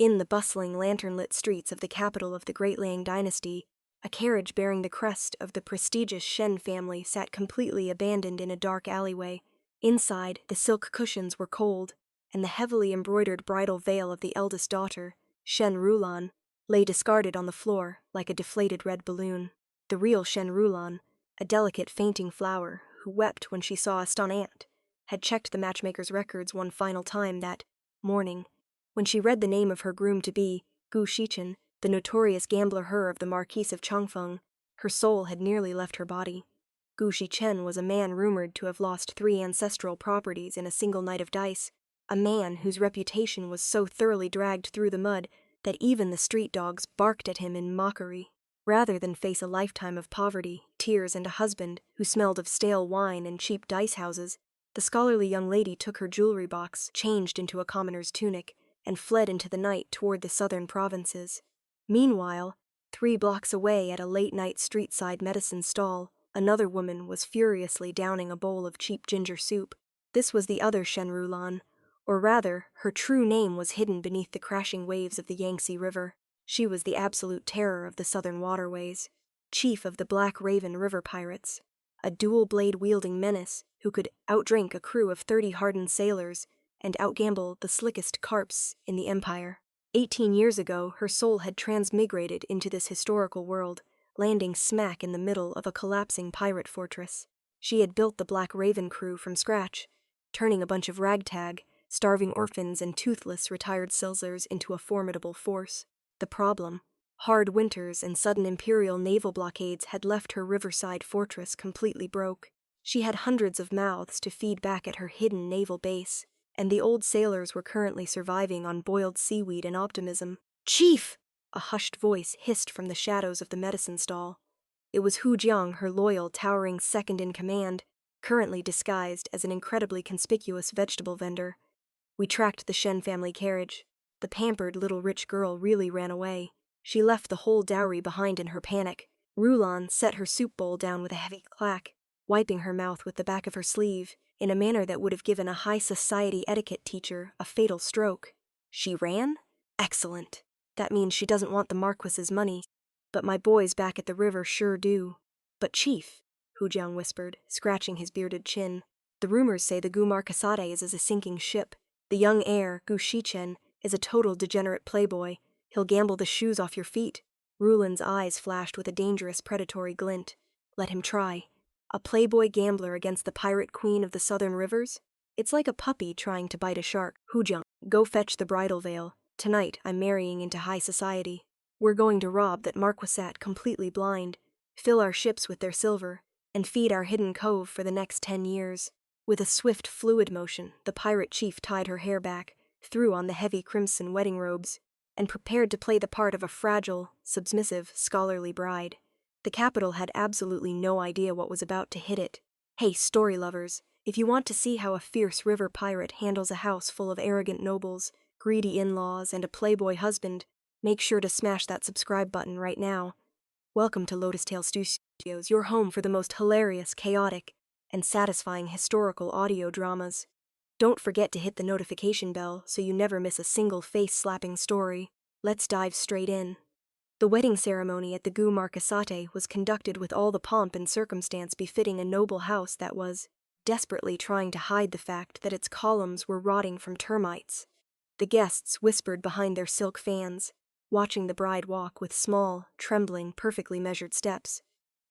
In the bustling, lantern-lit streets of the capital of the Great Liang dynasty, a carriage bearing the crest of the prestigious Shen family sat completely abandoned in a dark alleyway. Inside, the silk cushions were cold, and the heavily embroidered bridal veil of the eldest daughter, Shen Rulan, lay discarded on the floor like a deflated red balloon. The real Shen Rulan, a delicate fainting flower who wept when she saw a stunned aunt, had checked the matchmaker's records one final time that morning, when she read the name of her groom-to-be, Gu Marquisate, the notorious gambler of the Marquise of Chongfeng. Her soul had nearly left her body. Gu Marquisate was a man rumored to have lost 3 ancestral properties in a single night of dice, a man whose reputation was so thoroughly dragged through the mud that even the street dogs barked at him in mockery. Rather than face a lifetime of poverty, tears, and a husband who smelled of stale wine and cheap dice houses, the scholarly young lady took her jewelry box, changed into a commoner's tunic, and fled into the night toward the southern provinces. Meanwhile, 3 blocks away at a late-night street-side medicine stall, another woman was furiously downing a bowl of cheap ginger soup. This was the other Shen Rulan, or rather, her true name was hidden beneath the crashing waves of the Yangtze River. She was the absolute terror of the southern waterways, chief of the Black Raven River Pirates, a dual-blade-wielding menace who could outdrink a crew of 30 hardened sailors and outgamble the slickest carps in the empire. 18 years ago, her soul had transmigrated into this historical world, landing smack in the middle of a collapsing pirate fortress. She had built the Black Raven crew from scratch, turning a bunch of ragtag, starving orphans and toothless retired sailors into a formidable force. The problem: hard winters and sudden imperial naval blockades had left her riverside fortress completely broke. She had hundreds of mouths to feed back at her hidden naval base, and the old sailors were currently surviving on boiled seaweed and optimism. "Chief!" a hushed voice hissed from the shadows of the medicine stall. It was Hu Jiang, her loyal, towering second-in-command, currently disguised as an incredibly conspicuous vegetable vendor. "We tracked the Shen family carriage. The pampered little rich girl really ran away. She left the whole dowry behind in her panic." Rulan set her soup bowl down with a heavy clack, wiping her mouth with the back of her sleeve, in a manner that would have given a high society etiquette teacher a fatal stroke. "She ran? Excellent. That means she doesn't want the Marquis's money. But my boys back at the river sure do." "But Chief," Hu Jiang whispered, scratching his bearded chin, "the rumors say the Gu Marquisate is a sinking ship. The young heir, Gu Marquisate, is a total degenerate playboy. He'll gamble the shoes off your feet." Rulan's eyes flashed with a dangerous predatory glint. "Let him try. A playboy gambler against the pirate queen of the southern rivers? It's like a puppy trying to bite a shark." "Hu Jiang, go fetch the bridal veil. Tonight I'm marrying into high society. We're going to rob that Marquisate completely blind, fill our ships with their silver, and feed our hidden cove for the next 10 years. With a swift, fluid motion, the pirate chief tied her hair back, threw on the heavy crimson wedding robes, and prepared to play the part of a fragile, submissive, scholarly bride. The capital had absolutely no idea what was about to hit it. Hey, story lovers, if you want to see how a fierce river pirate handles a house full of arrogant nobles, greedy in-laws, and a playboy husband, make sure to smash that subscribe button right now. Welcome to Lotus Tale Studios, your home for the most hilarious, chaotic, and satisfying historical audio dramas. Don't forget to hit the notification bell so you never miss a single face-slapping story. Let's dive straight in. The wedding ceremony at the Gu Marquisate was conducted with all the pomp and circumstance befitting a noble house that was desperately trying to hide the fact that its columns were rotting from termites. The guests whispered behind their silk fans, watching the bride walk with small, trembling, perfectly measured steps.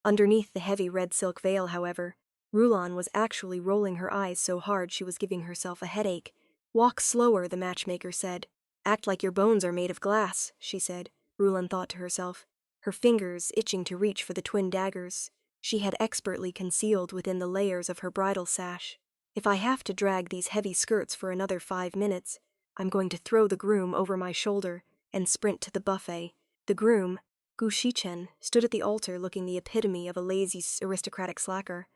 Underneath the heavy red silk veil, however, Rulan was actually rolling her eyes so hard she was giving herself a headache. "Walk slower," the matchmaker said. "Act like your bones are made of glass," she said, Rulan thought to herself, her fingers itching to reach for the twin daggers she had expertly concealed within the layers of her bridal sash. "If I have to drag these heavy skirts for another 5 minutes, I'm going to throw the groom over my shoulder and sprint to the buffet." The groom, Gu Marquisate, stood at the altar looking the epitome of a lazy, aristocratic slacker.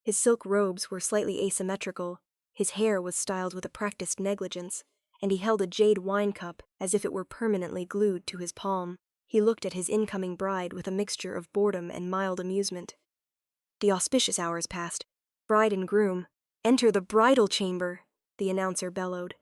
His silk robes were slightly asymmetrical, his hair was styled with a practiced negligence, and he held a jade wine cup as if it were permanently glued to his palm. He looked at his incoming bride with a mixture of boredom and mild amusement. The auspicious hours passed. "Bride and groom, enter the bridal chamber," the announcer bellowed.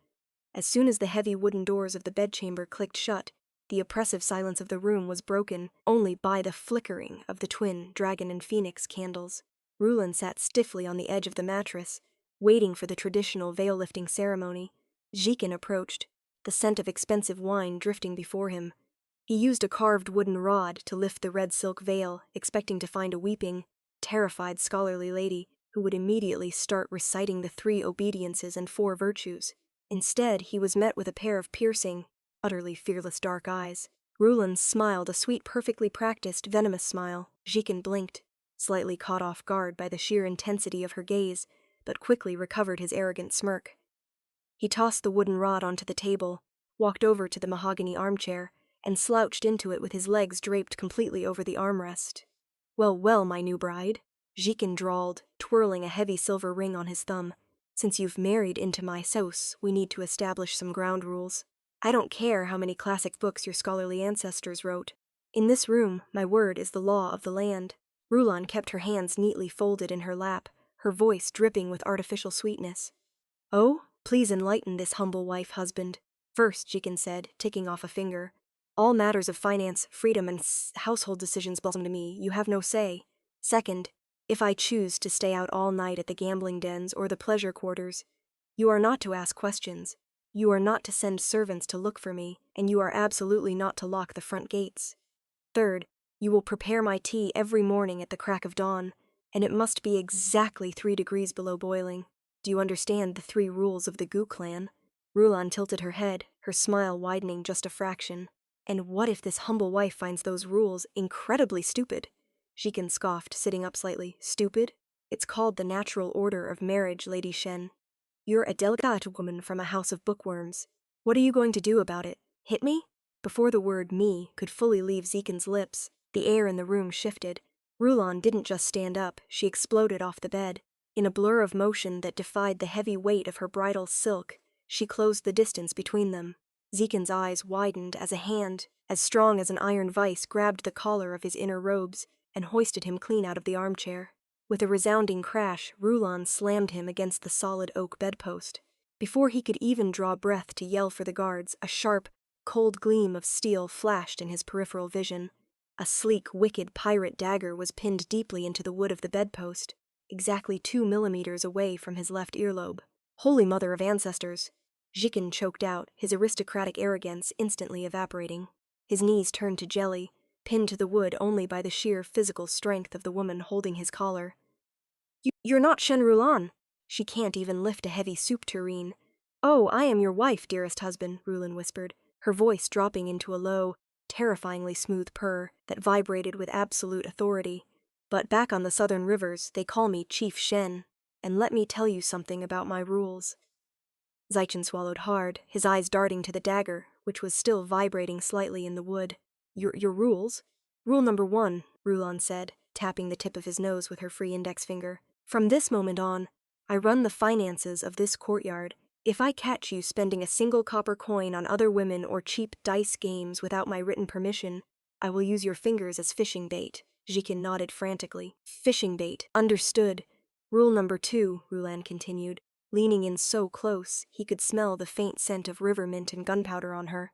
As soon as the heavy wooden doors of the bedchamber clicked shut, the oppressive silence of the room was broken only by the flickering of the twin dragon and phoenix candles. Rulon sat stiffly on the edge of the mattress, waiting for the traditional veil-lifting ceremony. Hijacking approached, the scent of expensive wine drifting before him. He used a carved wooden rod to lift the red silk veil, expecting to find a weeping, terrified scholarly lady who would immediately start reciting the 3 obediences and 4 virtues. Instead, he was met with a pair of piercing, utterly fearless dark eyes. Rulon smiled a sweet, perfectly practiced, venomous smile. Hijacking blinked, slightly caught off guard by the sheer intensity of her gaze, but quickly recovered his arrogant smirk. He tossed the wooden rod onto the table, walked over to the mahogany armchair, and slouched into it with his legs draped completely over the armrest. "Well, well, my new bride," Hijacking drawled, twirling a heavy silver ring on his thumb. "Since you've married into my house, we need to establish some ground rules. I don't care how many classic books your scholarly ancestors wrote. In this room, my word is the law of the land." Rulon kept her hands neatly folded in her lap, her voice dripping with artificial sweetness. "Oh, please enlighten this humble wife, husband." "First," Hijacking said, ticking off a finger, "all matters of finance, freedom, and household decisions belong to me. You have no say. Second, if I choose to stay out all night at the gambling dens or the pleasure quarters, you are not to ask questions. You are not to send servants to look for me, and you are absolutely not to lock the front gates. Third, you will prepare my tea every morning at the crack of dawn, and it must be exactly 3 degrees below boiling. Do you understand the 3 rules of the Gu clan?" Rulon tilted her head, her smile widening just a fraction. "And what if this humble wife finds those rules incredibly stupid?" Hijacking scoffed, sitting up slightly. "Stupid? It's called the natural order of marriage, Lady Shen. You're a delicate woman from a house of bookworms. What are you going to do about it? Hit me?" Before the word "me" could fully leave Hijackin's lips, the air in the room shifted. Rulon didn't just stand up, she exploded off the bed. In a blur of motion that defied the heavy weight of her bridal silk, she closed the distance between them. Hijackin's eyes widened as a hand, as strong as an iron vice, grabbed the collar of his inner robes and hoisted him clean out of the armchair. With a resounding crash, Rulon slammed him against the solid oak bedpost. Before he could even draw breath to yell for the guards, a sharp, cold gleam of steel flashed in his peripheral vision. A sleek, wicked pirate dagger was pinned deeply into the wood of the bedpost, exactly 2 millimeters away from his left earlobe. "Holy Mother of Ancestors!" Hijacking choked out, his aristocratic arrogance instantly evaporating. His knees turned to jelly, pinned to the wood only by the sheer physical strength of the woman holding his collar. You're not Shen Rulon." "She can't even lift a heavy soup tureen." "Oh, I am your wife, dearest husband," Rulon whispered, her voice dropping into a low, terrifyingly smooth purr that vibrated with absolute authority. "But back on the southern rivers, they call me Chief Shen, and let me tell you something about my rules." Hijacking swallowed hard, his eyes darting to the dagger, which was still vibrating slightly in the wood. Your rules?" "Rule number 1, Rulon said, tapping the tip of his nose with her free index finger. "From this moment on, I run the finances of this courtyard. If I catch you spending a single copper coin on other women or cheap dice games without my written permission, I will use your fingers as fishing bait." Hijacking nodded frantically. "Fishing bait. Understood." "Rule number 2, Rulon continued, leaning in so close he could smell the faint scent of river mint and gunpowder on her.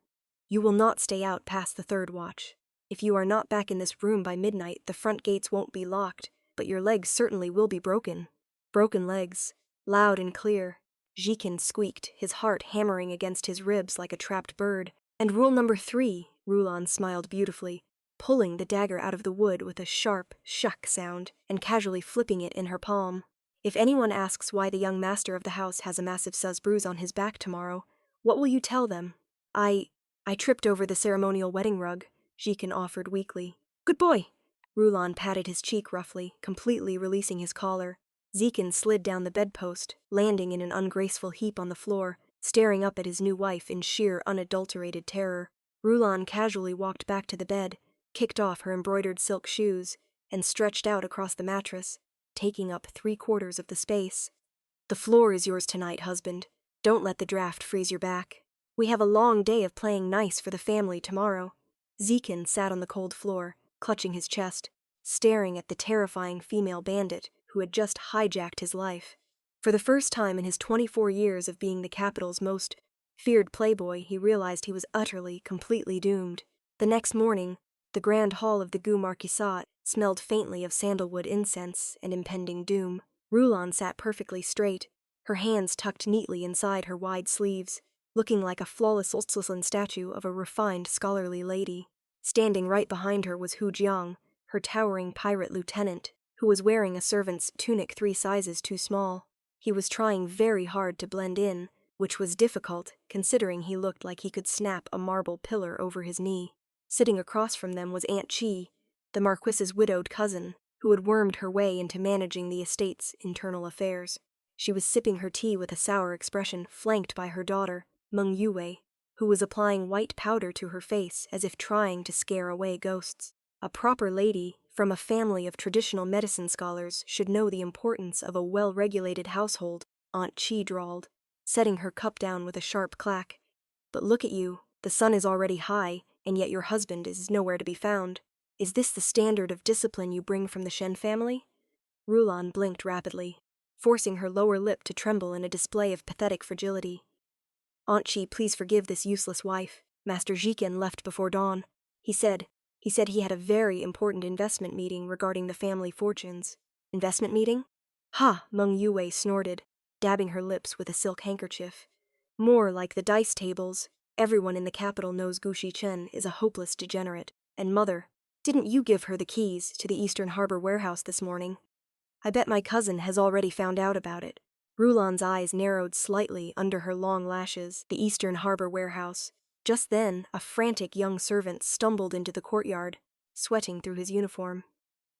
"You will not stay out past the 3rd watch. If you are not back in this room by midnight, the front gates won't be locked, but your legs certainly will be broken." "Broken legs." Loud and clear, Hijacking squeaked, his heart hammering against his ribs like a trapped bird. "And rule number 3, Rulon smiled beautifully, pulling the dagger out of the wood with a sharp shuck sound and casually flipping it in her palm. "If anyone asks why the young master of the house has a massive sus bruise on his back tomorrow, what will you tell them?" I tripped over the ceremonial wedding rug," Hijacking offered weakly. "Good boy!" Rulon patted his cheek roughly, completely releasing his collar. Hijacking slid down the bedpost, landing in an ungraceful heap on the floor, staring up at his new wife in sheer, unadulterated terror. Rulon casually walked back to the bed, kicked off her embroidered silk shoes, and stretched out across the mattress, taking up 3/4 of the space. "The floor is yours tonight, husband. Don't let the draft freeze your back. We have a long day of playing nice for the family tomorrow." Hijacking sat on the cold floor, clutching his chest, staring at the terrifying female bandit who had just hijacked his life. For the first time in his 24 years of being the capital's most Feared playboy, he realized he was utterly, completely doomed. The next morning, the grand hall of the Gu Marquisate smelled faintly of sandalwood incense and impending doom. Rulon sat perfectly straight, her hands tucked neatly inside her wide sleeves, looking like a flawless porcelain statue of a refined, scholarly lady. Standing right behind her was Hijacking, her towering pirate lieutenant, who was wearing a servant's tunic 3 sizes too small. He was trying very hard to blend in, which was difficult, considering he looked like he could snap a marble pillar over his knee. Sitting across from them was Aunt Chi, the Marquis's widowed cousin, who had wormed her way into managing the estate's internal affairs. She was sipping her tea with a sour expression, flanked by her daughter, Meng Yue, who was applying white powder to her face as if trying to scare away ghosts. A proper lady, from a family of traditional medicine scholars, should know the importance of a well-regulated household, Aunt Chi drawled, setting her cup down with a sharp clack. But look at you, the sun is already high, and yet your husband is nowhere to be found. Is this the standard of discipline you bring from the Shen family? Rulon blinked rapidly, forcing her lower lip to tremble in a display of pathetic fragility. Aunt Chi, please forgive this useless wife. Master Jiken left before dawn. He said he had a very important investment meeting regarding the family fortunes. Investment meeting? Ha! Meng Yue snorted, dabbing her lips with a silk handkerchief. More like the dice tables. Everyone in the capital knows Gu Chen is a hopeless degenerate. And mother, didn't you give her the keys to the Eastern Harbor warehouse this morning? I bet my cousin has already found out about it. Rulon's eyes narrowed slightly under her long lashes. The Eastern Harbor warehouse. Just then, a frantic young servant stumbled into the courtyard, sweating through his uniform.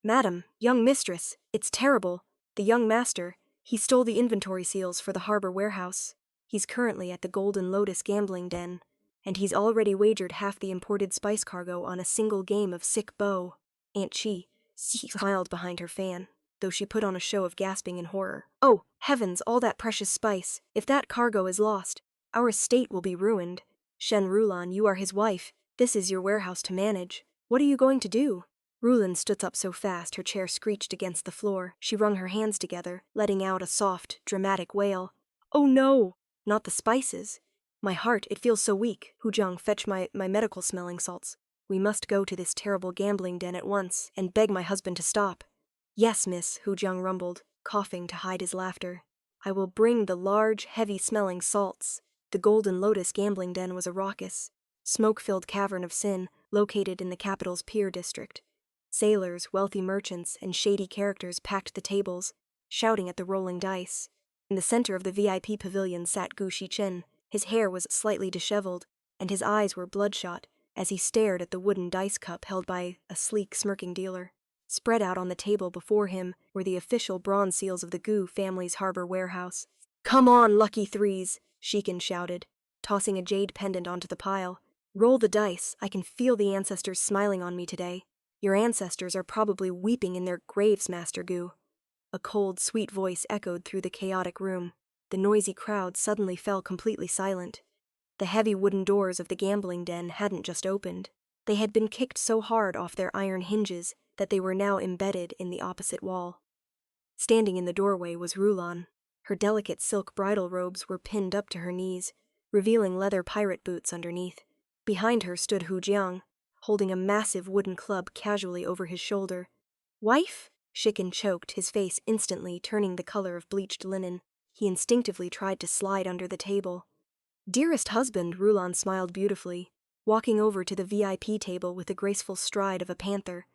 Madam, young mistress, it's terrible. The young master, he stole the inventory seals for the harbor warehouse. He's currently at the Golden Lotus gambling den, and he's already wagered half the imported spice cargo on a single game of sick bow. Aunt Chi smiled behind her fan, though she put on a show of gasping in horror. Oh, heavens, all that precious spice. If that cargo is lost, our estate will be ruined. Shen Rulon, you are his wife. This is your warehouse to manage. What are you going to do? Rulon stood up so fast her chair screeched against the floor. She wrung her hands together, letting out a soft, dramatic wail. Oh no! Not the spices. My heart, it feels so weak. Hujang, fetch my medical smelling salts. We must go to this terrible gambling den at once and beg my husband to stop. Yes, miss, Hujang rumbled, coughing to hide his laughter. I will bring the large, heavy-smelling salts. The Golden Lotus gambling den was a raucous, smoke-filled cavern of sin located in the capital's pier district. Sailors, wealthy merchants, and shady characters packed the tables, shouting at the rolling dice. In the center of the VIP pavilion sat Gu Chen. His hair was slightly disheveled, and his eyes were bloodshot as he stared at the wooden dice cup held by a sleek, smirking dealer. Spread out on the table before him were the official bronze seals of the Gu family's harbor warehouse. Come on, lucky threes, Shiken shouted, tossing a jade pendant onto the pile. Roll the dice, I can feel the ancestors smiling on me today. Your ancestors are probably weeping in their graves, Master Gu. A cold, sweet voice echoed through the chaotic room. The noisy crowd suddenly fell completely silent. The heavy wooden doors of the gambling den hadn't just opened. They had been kicked so hard off their iron hinges that they were now embedded in the opposite wall. Standing in the doorway was Rulon. Her delicate silk bridal robes were pinned up to her knees, revealing leather pirate boots underneath. Behind her stood Hujang, holding a massive wooden club casually over his shoulder. Wife? Shiken choked, his face instantly turning the color of bleached linen. He instinctively tried to slide under the table. Dearest husband, Rulon smiled beautifully, walking over to the VIP table with the graceful stride of a panther.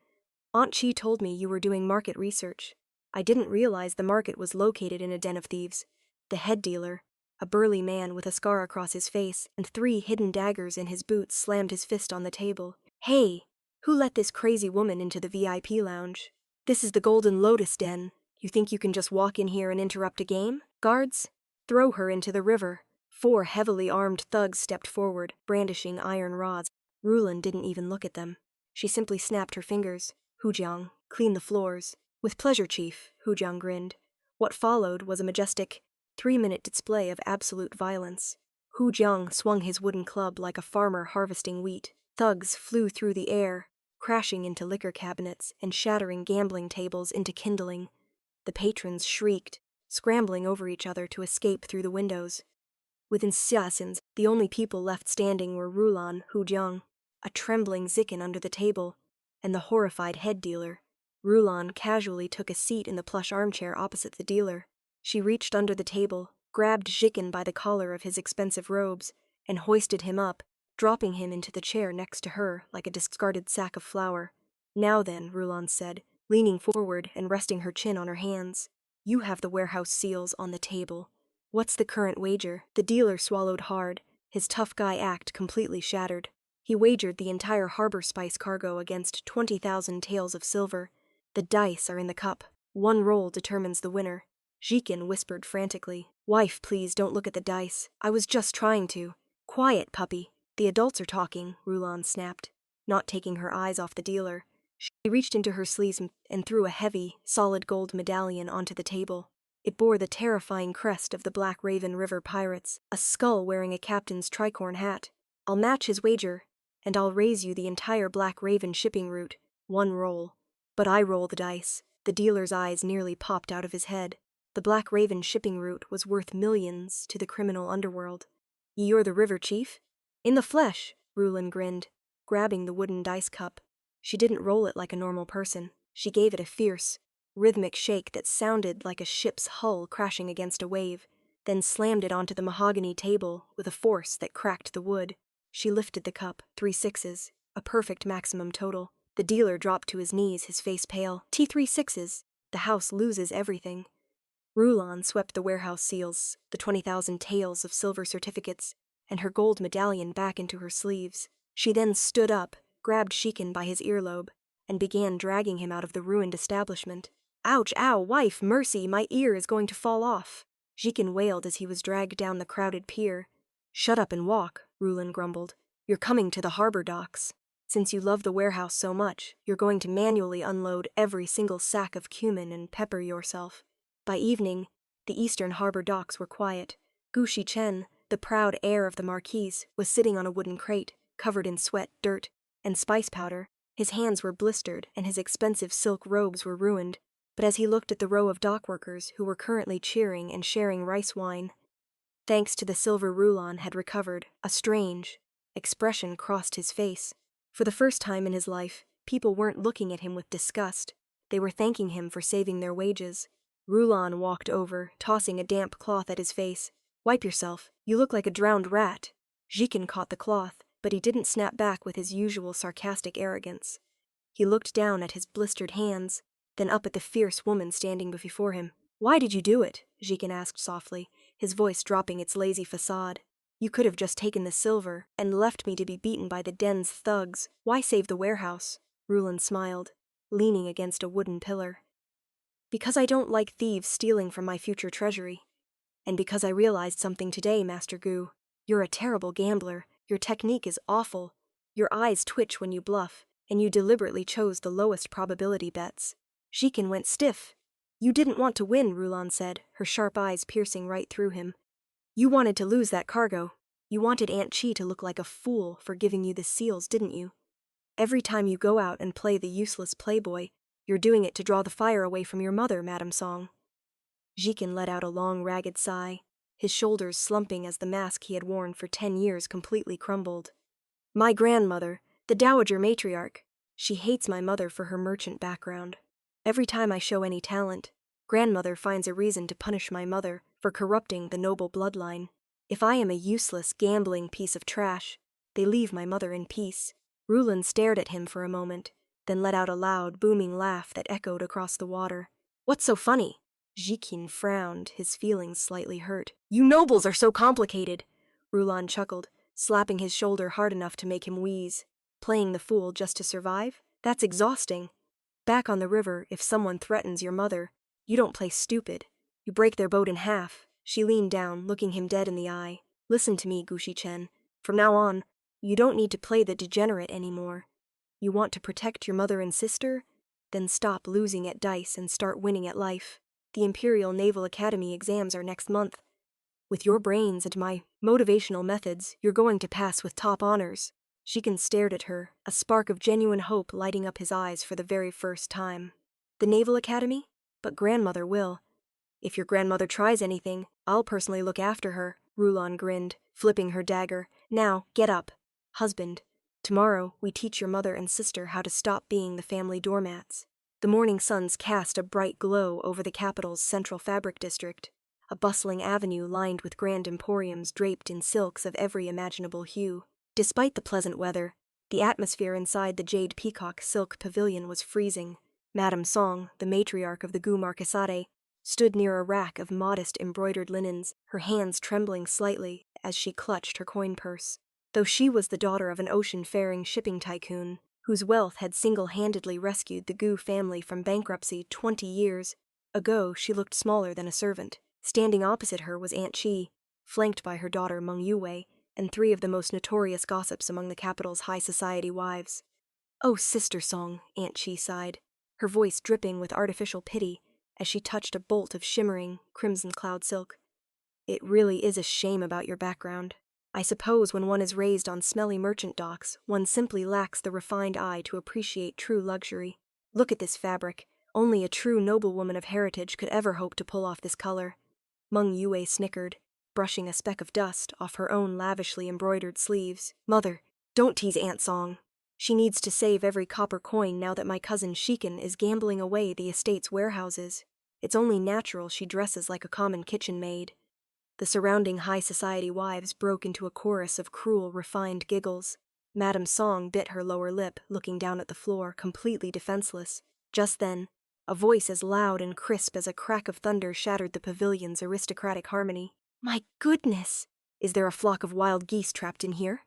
Aunt Chi told me you were doing market research. I didn't realize the market was located in a den of thieves. The head dealer, a burly man with a scar across his face and 3 hidden daggers in his boots, slammed his fist on the table. Hey, who let this crazy woman into the VIP lounge? This is the Golden Lotus den. You think you can just walk in here and interrupt a game? Guards, throw her into the river. 4 heavily armed thugs stepped forward, brandishing iron rods. Rulon didn't even look at them. She simply snapped her fingers. Hujang, clean the floors. With pleasure, Chief, Hujang grinned. What followed was a majestic 3-minute display of absolute violence. Hujang swung his wooden club like a farmer harvesting wheat. Thugs flew through the air, crashing into liquor cabinets and shattering gambling tables into kindling. The patrons shrieked, scrambling over each other to escape through the windows. Within assassins, the only people left standing were Rulan, Hujiang, a trembling Zikin under the table, and the horrified head dealer. Rulan casually took a seat in the plush armchair opposite the dealer. She reached under the table, grabbed Zikin by the collar of his expensive robes, and hoisted him up, dropping him into the chair next to her like a discarded sack of flour. "Now then," Rulan said, leaning forward and resting her chin on her hands. "You have the warehouse seals on the table. What's the current wager?" The dealer swallowed hard, his tough guy act completely shattered. He wagered the entire harbor spice cargo against 20,000 taels of silver. "The dice are in the cup. One roll determines the winner." Zikin whispered frantically. "Wife, please don't look at the dice. I was just trying to." "Quiet, puppy. The adults are talking," Rulan snapped, not taking her eyes off the dealer. She reached into her sleeves and threw a heavy, solid gold medallion onto the table. It bore the terrifying crest of the Black Raven River pirates, a skull wearing a captain's tricorn hat. "I'll match his wager, and I'll raise you the entire Black Raven shipping route. One roll." "But I roll the dice." The dealer's eyes nearly popped out of his head. The Black Raven shipping route was worth millions to the criminal underworld. "You're the river chief?" "In the flesh," Rulan grinned, grabbing the wooden dice cup. She didn't roll it like a normal person. She gave it a fierce, rhythmic shake that sounded like a ship's hull crashing against a wave, then slammed it onto the mahogany table with a force that cracked the wood. She lifted the cup, 3 sixes, a perfect maximum total. The dealer dropped to his knees, his face pale. "T3 sixes. The house loses everything." Rulan swept the warehouse seals, the 20,000 taels of silver certificates, and her gold medallion back into her sleeves. She then stood up, grabbed Zikin by his earlobe, and began dragging him out of the ruined establishment. "Ouch, ow, wife, mercy, my ear is going to fall off." Zikin wailed as he was dragged down the crowded pier. "Shut up and walk," Rulan grumbled. "You're coming to the harbor docks. Since you love the warehouse so much, you're going to manually unload every single sack of cumin and pepper yourself." By evening, the eastern harbor docks were quiet. Gu Shen, the proud heir of the Marquise, was sitting on a wooden crate, covered in sweat, dirt, and spice powder. His hands were blistered and his expensive silk robes were ruined, but as he looked at the row of dockworkers who were currently cheering and sharing rice wine, thanks to the silver Rulan had recovered, a strange expression crossed his face. For the first time in his life, people weren't looking at him with disgust. They were thanking him for saving their wages. Rulan walked over, tossing a damp cloth at his face. "Wipe yourself. You look like a drowned rat." Zikin caught the cloth, but he didn't snap back with his usual sarcastic arrogance. He looked down at his blistered hands, then up at the fierce woman standing before him. "Why did you do it?" Zikin asked softly, his voice dropping its lazy facade. "You could have just taken the silver and left me to be beaten by the den's thugs. Why save the warehouse?" Rulan smiled, leaning against a wooden pillar. "Because I don't like thieves stealing from my future treasury. And because I realized something today, Master Gu. You're a terrible gambler. Your technique is awful. Your eyes twitch when you bluff, and you deliberately chose the lowest probability bets." Zikin went stiff. "You didn't want to win," Rulan said, her sharp eyes piercing right through him. "You wanted to lose that cargo. You wanted Aunt Chi to look like a fool for giving you the seals, didn't you? Every time you go out and play the useless playboy, you're doing it to draw the fire away from your mother, Madame Song." Zikin let out a long, ragged sigh, his shoulders slumping as the mask he had worn for 10 years completely crumbled. "My grandmother, the Dowager Matriarch. She hates my mother for her merchant background. Every time I show any talent, grandmother finds a reason to punish my mother for corrupting the noble bloodline. If I am a useless, gambling piece of trash, they leave my mother in peace." Rulan stared at him for a moment, then let out a loud, booming laugh that echoed across the water. "What's so funny?" Zikin frowned, his feelings slightly hurt. "You nobles are so complicated." Rulan chuckled, slapping his shoulder hard enough to make him wheeze. "Playing the fool just to survive? That's exhausting. Back on the river, if someone threatens your mother, you don't play stupid. You break their boat in half." She leaned down, looking him dead in the eye. "Listen to me, Gu Shen. From now on, you don't need to play the degenerate anymore. You want to protect your mother and sister? Then stop losing at dice and start winning at life. The Imperial Naval Academy exams are next month. With your brains and my motivational methods, you're going to pass with top honors." Zikin stared at her, a spark of genuine hope lighting up his eyes for the very first time. "The Naval Academy? But grandmother will. If your grandmother tries anything, I'll personally look after her." Rulon grinned, flipping her dagger. Now, get up. Husband. Tomorrow, we teach your mother and sister how to stop being the family doormats. The morning suns cast a bright glow over the capital's central fabric district, a bustling avenue lined with grand emporiums draped in silks of every imaginable hue. Despite the pleasant weather, the atmosphere inside the Jade Peacock Silk Pavilion was freezing. Madame Song, the matriarch of the Gu Marquisate, stood near a rack of modest embroidered linens, her hands trembling slightly as she clutched her coin purse. Though she was the daughter of an ocean-faring shipping tycoon, whose wealth had single-handedly rescued the Gu family from bankruptcy 20 years ago, she looked smaller than a servant. Standing opposite her was Aunt Chi, flanked by her daughter Meng Yue, and 3 of the most notorious gossips among the capital's high society wives. "Oh, Sister Song," Aunt Chi sighed, her voice dripping with artificial pity as she touched a bolt of shimmering, crimson cloud silk. "It really is a shame about your background. I suppose when one is raised on smelly merchant docks, one simply lacks the refined eye to appreciate true luxury. Look at this fabric. Only a true noblewoman of heritage could ever hope to pull off this color." Meng Yue snickered, brushing a speck of dust off her own lavishly embroidered sleeves. "Mother, don't tease Aunt Song. She needs to save every copper coin now that my cousin Shiken is gambling away the estate's warehouses. It's only natural she dresses like a common kitchen maid." The surrounding high society wives broke into a chorus of cruel, refined giggles. Madame Song bit her lower lip, looking down at the floor, completely defenseless. Just then, a voice as loud and crisp as a crack of thunder shattered the pavilion's aristocratic harmony. "My goodness! Is there a flock of wild geese trapped in here?"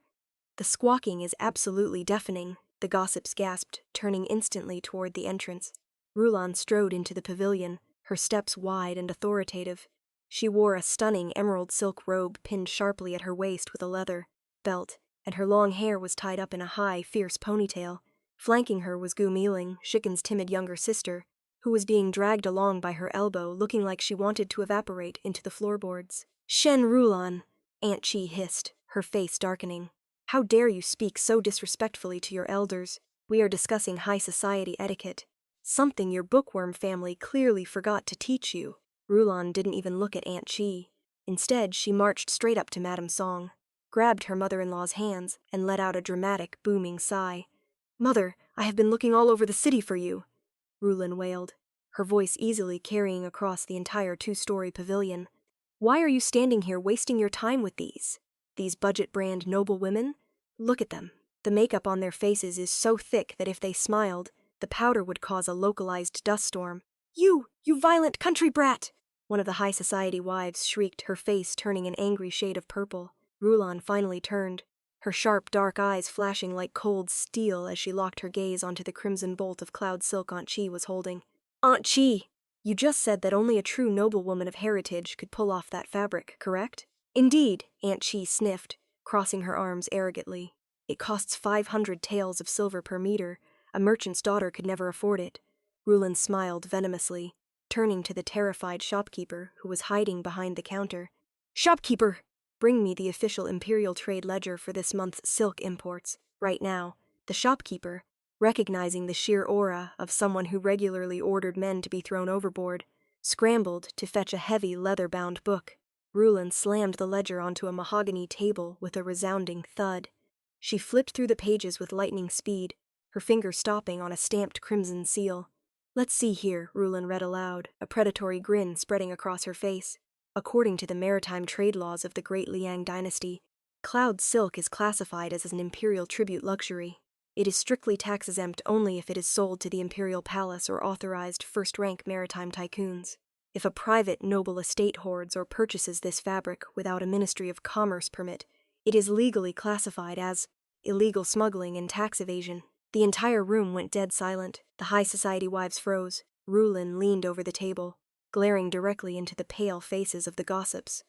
"The squawking is absolutely deafening," the gossips gasped, turning instantly toward the entrance. Rulon strode into the pavilion, her steps wide and authoritative. She wore a stunning emerald silk robe pinned sharply at her waist with a leather belt, and her long hair was tied up in a high, fierce ponytail. Flanking her was Gu Miling, Shiken's timid younger sister, who was being dragged along by her elbow, looking like she wanted to evaporate into the floorboards. "Shen Rulon," Aunt Chi hissed, her face darkening. "How dare you speak so disrespectfully to your elders? We are discussing high society etiquette. Something your bookworm family clearly forgot to teach you." Rulon didn't even look at Aunt Chi. Instead, she marched straight up to Madame Song, grabbed her mother-in-law's hands, and let out a dramatic, booming sigh. "Mother, I have been looking all over the city for you," Rulon wailed, her voice easily carrying across the entire 2-story pavilion. "Why are you standing here wasting your time with these budget-brand noble women? Look at them. The makeup on their faces is so thick that if they smiled, the powder would cause a localized dust storm." You violent country brat!" one of the high society wives shrieked, her face turning an angry shade of purple. Rulon finally turned, her sharp dark eyes flashing like cold steel as she locked her gaze onto the crimson bolt of cloud silk Aunt Chi was holding. "Aunt Chi, you just said that only a true noblewoman of heritage could pull off that fabric, correct?" "Indeed," Aunt Chi sniffed, crossing her arms arrogantly. "It costs 500 taels of silver per meter. A merchant's daughter could never afford it." Rulon smiled venomously, turning to the terrified shopkeeper who was hiding behind the counter. "Shopkeeper, bring me the official imperial trade ledger for this month's silk imports, right now." The shopkeeper, recognizing the sheer aura of someone who regularly ordered men to be thrown overboard, scrambled to fetch a heavy leather-bound book. Rulon slammed the ledger onto a mahogany table with a resounding thud. She flipped through the pages with lightning speed, her finger stopping on a stamped crimson seal. "Let's see here," Rulon read aloud, a predatory grin spreading across her face. "According to the maritime trade laws of the Great Liang dynasty, cloud silk is classified as an imperial tribute luxury. It is strictly tax-exempt only if it is sold to the imperial palace or authorized first-rank maritime tycoons. If a private noble estate hoards or purchases this fabric without a Ministry of Commerce permit, it is legally classified as illegal smuggling and tax evasion." The entire room went dead silent. The high society wives froze. Rulon leaned over the table, glaring directly into the pale faces of the gossips.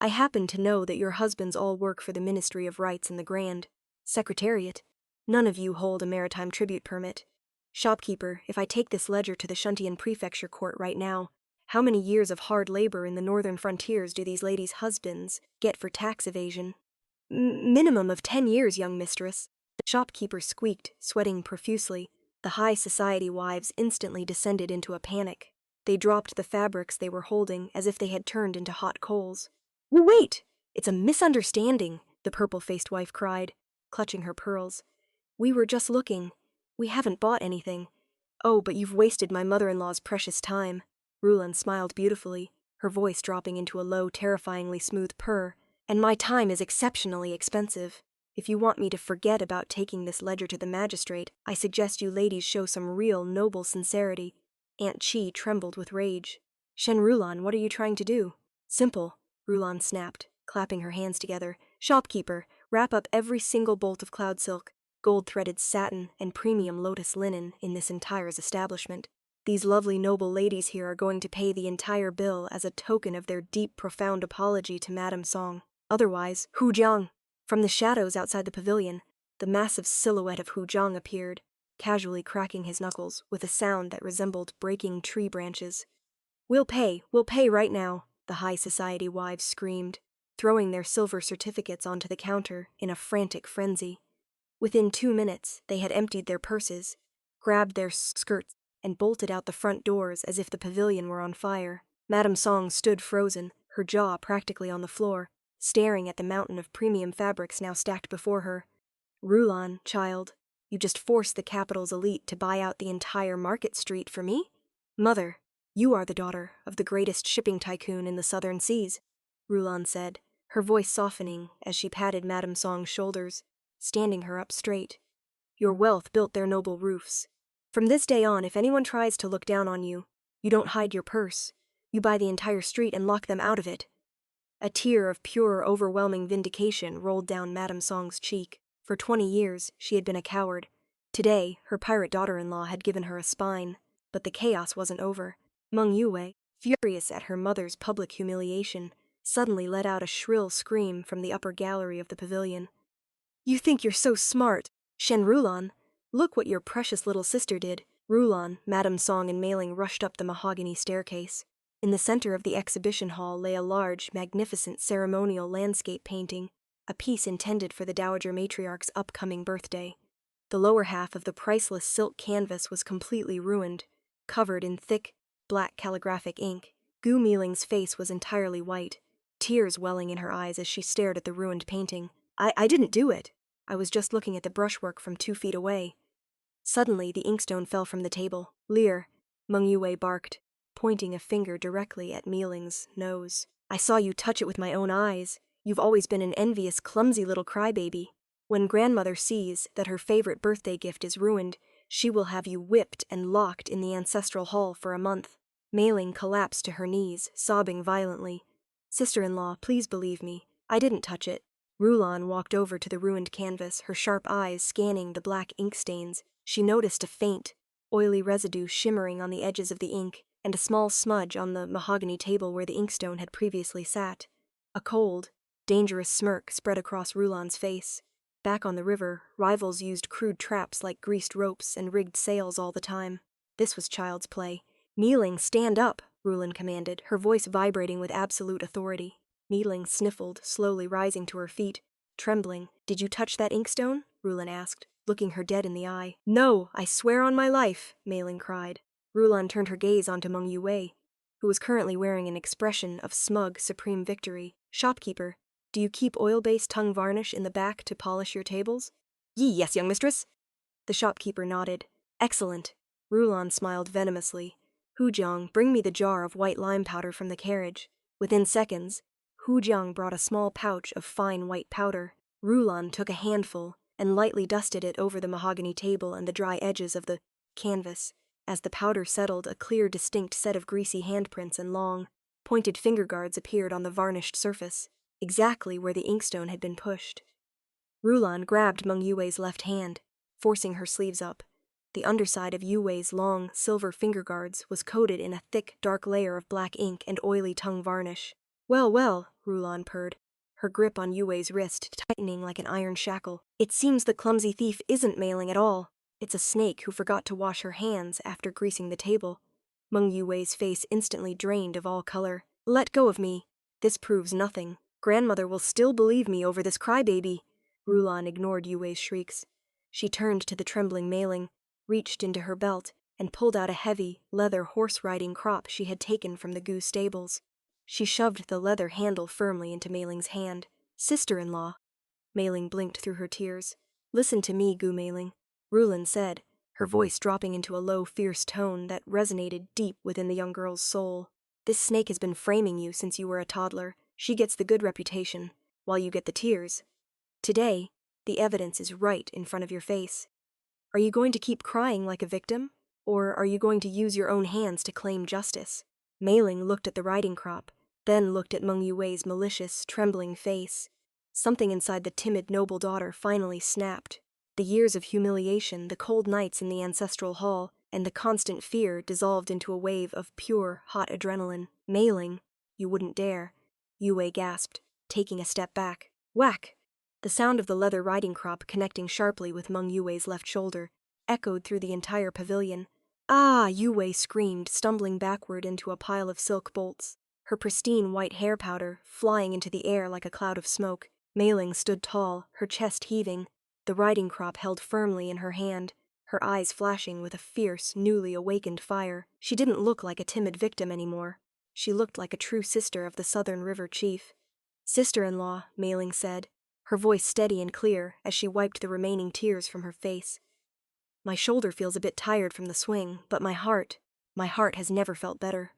"I happen to know that your husbands all work for the Ministry of Rights and the Grand Secretariat. None of you hold a maritime tribute permit. Shopkeeper, if I take this ledger to the Shuntian Prefecture Court right now, how many years of hard labor in the northern frontiers do these ladies' husbands get for tax evasion?" Minimum of 10 years, young mistress," the shopkeeper squeaked, sweating profusely. The high society wives instantly descended into a panic. They dropped the fabrics they were holding as if they had turned into hot coals. Wait! It's a misunderstanding, the purple-faced wife cried, clutching her pearls. We were just looking. We haven't bought anything. Oh, but you've wasted my mother-in-law's precious time. Rulan smiled beautifully, her voice dropping into a low, terrifyingly smooth purr. And my time is exceptionally expensive. If you want me to forget about taking this ledger to the magistrate, I suggest you ladies show some real, noble sincerity. Aunt Chi trembled with rage. Shen Rulan, what are you trying to do? Simple, Rulan snapped, clapping her hands together. Shopkeeper, wrap up every single bolt of cloud silk, gold-threaded satin, and premium Lotus linen in this entire establishment. These lovely noble ladies here are going to pay the entire bill as a token of their deep, profound apology to Madame Song. Otherwise, Hu Jiang. From the shadows outside the pavilion, the massive silhouette of Hu Jiang appeared, casually cracking his knuckles with a sound that resembled breaking tree branches. We'll pay right now, the high society wives screamed, throwing their silver certificates onto the counter in a frantic frenzy. Within 2 minutes, they had emptied their purses, grabbed their skirts, and bolted out the front doors as if the pavilion were on fire. Madame Song stood frozen, her jaw practically on the floor, staring at the mountain of premium fabrics now stacked before her. Rulan, child, you just forced the capital's elite to buy out the entire market street for me? Mother, you are the daughter of the greatest shipping tycoon in the southern seas, Rulan said, her voice softening as she patted Madame Song's shoulders, standing her up straight. Your wealth built their noble roofs. From this day on, if anyone tries to look down on you, you don't hide your purse. You buy the entire street and lock them out of it. A tear of pure, overwhelming vindication rolled down Madame Song's cheek. For 20 years, she had been a coward. Today, her pirate daughter-in-law had given her a spine. But the chaos wasn't over. Meng Yue, furious at her mother's public humiliation, suddenly let out a shrill scream from the upper gallery of the pavilion. You think you're so smart, Shen Rulan? Look what your precious little sister did. Rulan, Madame Song and Mei Ling rushed up the mahogany staircase. In the center of the exhibition hall lay a large, magnificent ceremonial landscape painting, a piece intended for the Dowager Matriarch's upcoming birthday. The lower half of the priceless silk canvas was completely ruined, covered in thick, black calligraphic ink. Gu Miling's face was entirely white, tears welling in her eyes as she stared at the ruined painting. I didn't do it. I was just looking at the brushwork from 2 feet away. Suddenly, the inkstone fell from the table. Lear, Meng Yue barked, pointing a finger directly at Miling's nose. I saw you touch it with my own eyes. You've always been an envious, clumsy little crybaby. When grandmother sees that her favorite birthday gift is ruined, she will have you whipped and locked in the ancestral hall for a month. Mei Ling collapsed to her knees, sobbing violently. Sister-in-law, please believe me. I didn't touch it. Rulan walked over to the ruined canvas, her sharp eyes scanning the black ink stains. She noticed a faint, oily residue shimmering on the edges of the ink, and a small smudge on the mahogany table where the inkstone had previously sat. A cold, dangerous smirk spread across Rulan's face. Back on the river, rivals used crude traps like greased ropes and rigged sails all the time. This was child's play. Mei Ling, stand up, Rulan commanded, her voice vibrating with absolute authority. Mei Ling sniffled, slowly rising to her feet, trembling. Did you touch that inkstone? Rulan asked, looking her dead in the eye. No, I swear on my life, Mei Ling cried. Rulan turned her gaze onto Meng Yue, who was currently wearing an expression of smug, supreme victory. Shopkeeper, do you keep oil-based tongue varnish in the back to polish your tables? Yes, young mistress. The shopkeeper nodded. Excellent. Rulan smiled venomously. Hu Jiang, bring me the jar of white lime powder from the carriage. Within seconds, Hu Jiang brought a small pouch of fine white powder. Rulan took a handful and lightly dusted it over the mahogany table and the dry edges of the canvas. As the powder settled, a clear, distinct set of greasy handprints and long, pointed finger guards appeared on the varnished surface, exactly where the inkstone had been pushed. Rulan grabbed Meng Yue's left hand, forcing her sleeves up. The underside of Yue's long, silver finger guards was coated in a thick, dark layer of black ink and oily tongue varnish. Well, Rulan purred, her grip on Yue's wrist tightening like an iron shackle. It seems the clumsy thief isn't Mei Ling at all. It's a snake who forgot to wash her hands after greasing the table. Meng Yue's face instantly drained of all color. Let go of me. This proves nothing. Grandmother will still believe me over this crybaby. Rulan ignored Yue's shrieks. She turned to the trembling Mei Ling, reached into her belt, and pulled out a heavy, leather horse-riding crop she had taken from the Gu stables. She shoved the leather handle firmly into Mei Ling's hand. Sister-in-law. Mei Ling blinked through her tears. Listen to me, Gu Mei Ling, Rulin said, her voice dropping into a low, fierce tone that resonated deep within the young girl's soul. This snake has been framing you since you were a toddler. She gets the good reputation, while you get the tears. Today, the evidence is right in front of your face. Are you going to keep crying like a victim? Or are you going to use your own hands to claim justice? Mei Ling looked at the riding crop, then looked at Meng Yuwei's malicious, trembling face. Something inside the timid, noble daughter finally snapped. The years of humiliation, the cold nights in the ancestral hall, and the constant fear dissolved into a wave of pure, hot adrenaline. Mei Ling, you wouldn't dare, Yuwei gasped, taking a step back. Whack! The sound of the leather riding crop connecting sharply with Meng Yuwei's left shoulder echoed through the entire pavilion. Ah! Yuwei screamed, stumbling backward into a pile of silk bolts, her pristine white hair powder flying into the air like a cloud of smoke. Mei Ling stood tall, her chest heaving, the riding crop held firmly in her hand, her eyes flashing with a fierce, newly awakened fire. She didn't look like a timid victim anymore. She looked like a true sister of the Southern River Chief. Sister-in-law, Mei Ling said, her voice steady and clear as she wiped the remaining tears from her face. My shoulder feels a bit tired from the swing, but my heart has never felt better.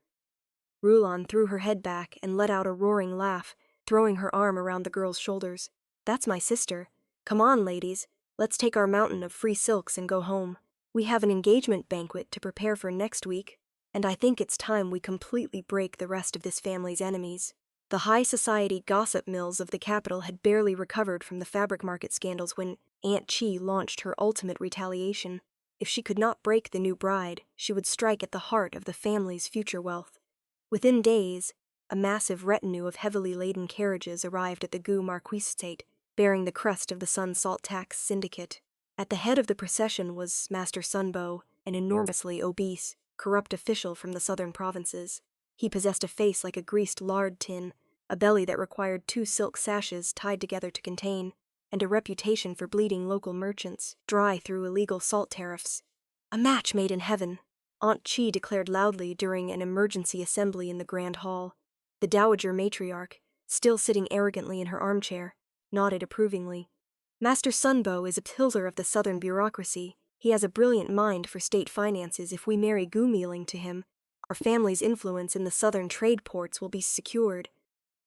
Rulon threw her head back and let out a roaring laugh, throwing her arm around the girl's shoulders. That's my sister. Come on, ladies. Let's take our mountain of free silks and go home. We have an engagement banquet to prepare for next week, and I think it's time we completely break the rest of this family's enemies. The high society gossip mills of the capital had barely recovered from the fabric market scandals when Aunt Chi launched her ultimate retaliation. If she could not break the new bride, she would strike at the heart of the family's future wealth. Within days, a massive retinue of heavily laden carriages arrived at the Gu Marquisate, bearing the crest of the Sun Salt Tax Syndicate. At the head of the procession was Master Sunbo, an enormously obese, corrupt official from the southern provinces. He possessed a face like a greased lard tin, a belly that required 2 silk sashes tied together to contain, and a reputation for bleeding local merchants dry through illegal salt tariffs. A match made in heaven, Aunt Chi declared loudly during an emergency assembly in the Grand Hall. The dowager matriarch, still sitting arrogantly in her armchair, nodded approvingly. Master Sunbo is a pillar of the southern bureaucracy. He has a brilliant mind for state finances. If we marry Gu Mei Ling to him, our family's influence in the southern trade ports will be secured.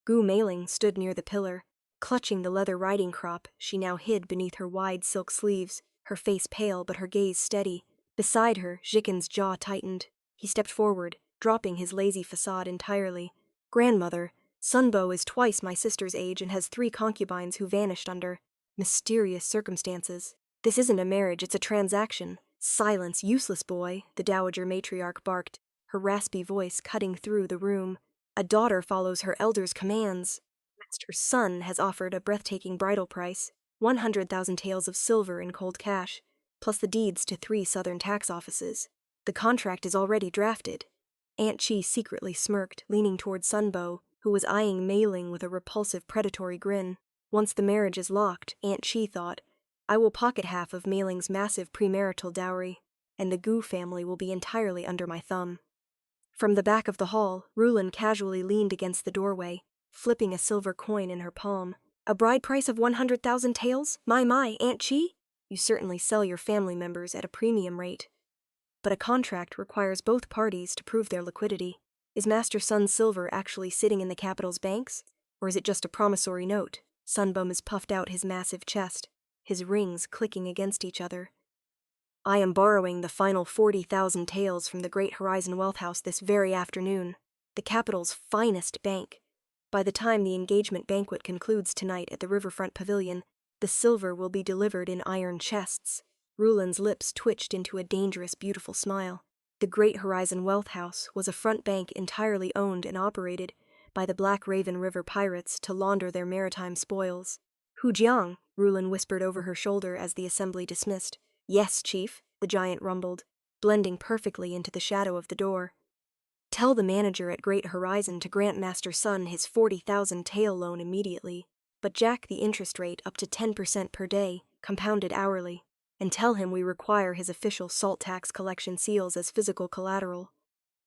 Gu Mei Ling stood near the pillar, clutching the leather riding crop she now hid beneath her wide silk sleeves, her face pale but her gaze steady. Beside her, Jikin's jaw tightened. He stepped forward, dropping his lazy facade entirely. Grandmother, Sunbo is twice my sister's age and has 3 concubines who vanished under mysterious circumstances. This isn't a marriage, it's a transaction. Silence, useless boy, the dowager matriarch barked, her raspy voice cutting through the room. A daughter follows her elder's commands. Master Sun has offered a breathtaking bridal price, 100,000 taels of silver in cold cash, plus the deeds to 3 southern tax offices. The contract is already drafted. Aunt Chi secretly smirked, leaning toward Sunbo, who was eyeing Mei Ling with a repulsive predatory grin. Once the marriage is locked, Aunt Chi thought, I will pocket half of Mei Ling's massive premarital dowry, and the Gu family will be entirely under my thumb. From the back of the hall, Rulin casually leaned against the doorway, flipping a silver coin in her palm. A bride price of 100,000 taels? My, Aunt Chi? You certainly sell your family members at a premium rate. But a contract requires both parties to prove their liquidity. Is Master Sun's silver actually sitting in the capital's banks? Or is it just a promissory note? Sunbum puffed out his massive chest, his rings clicking against each other. I am borrowing the final 40,000 taels from the Great Horizon Wealth House this very afternoon, the capital's finest bank. By the time the engagement banquet concludes tonight at the riverfront pavilion, the silver will be delivered in iron chests. Rulin's lips twitched into a dangerous, beautiful smile. The Great Horizon Wealth House was a front bank entirely owned and operated by the Black Raven River pirates to launder their maritime spoils. Hu Jiang, Rulin whispered over her shoulder as the assembly dismissed. Yes, Chief, the giant rumbled, blending perfectly into the shadow of the door. Tell the manager at Great Horizon to grant Master Sun his 40,000 tael loan immediately, but jack the interest rate up to 10% per day, compounded hourly, and tell him we require his official salt tax collection seals as physical collateral.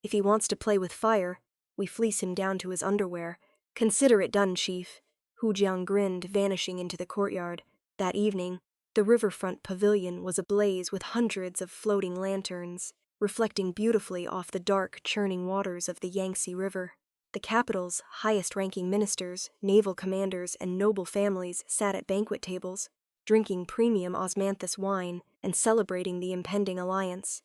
If he wants to play with fire, We fleece him down to his underwear. Consider it done, Chief. Hu Jiang grinned, vanishing into the courtyard. That evening, the riverfront pavilion was ablaze with hundreds of floating lanterns, reflecting beautifully off the dark, churning waters of the Yangtze River. The capital's highest-ranking ministers, naval commanders, and noble families sat at banquet tables, drinking premium osmanthus wine and celebrating the impending alliance.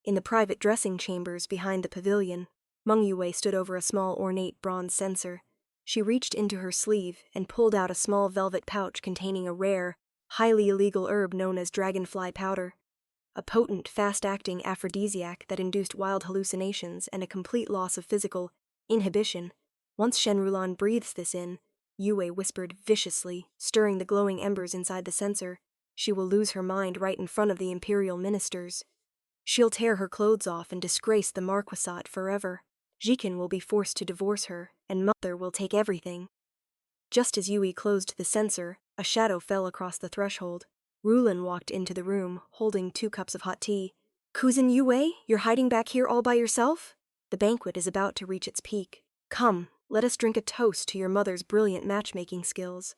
In the private dressing chambers behind the pavilion, Meng Yue stood over a small ornate bronze censer. She reached into her sleeve and pulled out a small velvet pouch containing a rare, highly illegal herb known as dragonfly powder, a potent, fast-acting aphrodisiac that induced wild hallucinations and a complete loss of physical inhibition. Once Shen Rulan breathes this in, Yue whispered viciously, stirring the glowing embers inside the censer, she will lose her mind right in front of the imperial ministers. She'll tear her clothes off and disgrace the Marquisate forever. Jikin will be forced to divorce her, and Mother will take everything. Just as Yue closed the censer, a shadow fell across the threshold. Rulan walked into the room, holding 2 cups of hot tea. Cousin Yue, you're hiding back here all by yourself? The banquet is about to reach its peak. Come, let us drink a toast to your mother's brilliant matchmaking skills.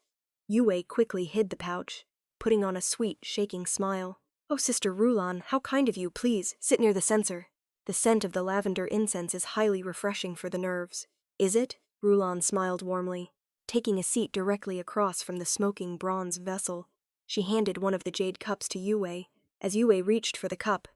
Yue quickly hid the pouch, putting on a sweet, shaking smile. Oh, Sister Rulan, how kind of you, please, sit near the censer. The scent of the lavender incense is highly refreshing for the nerves. Is it? Rulan smiled warmly, taking a seat directly across from the smoking bronze vessel. She handed one of the jade cups to Yue. As Yue reached for the cup,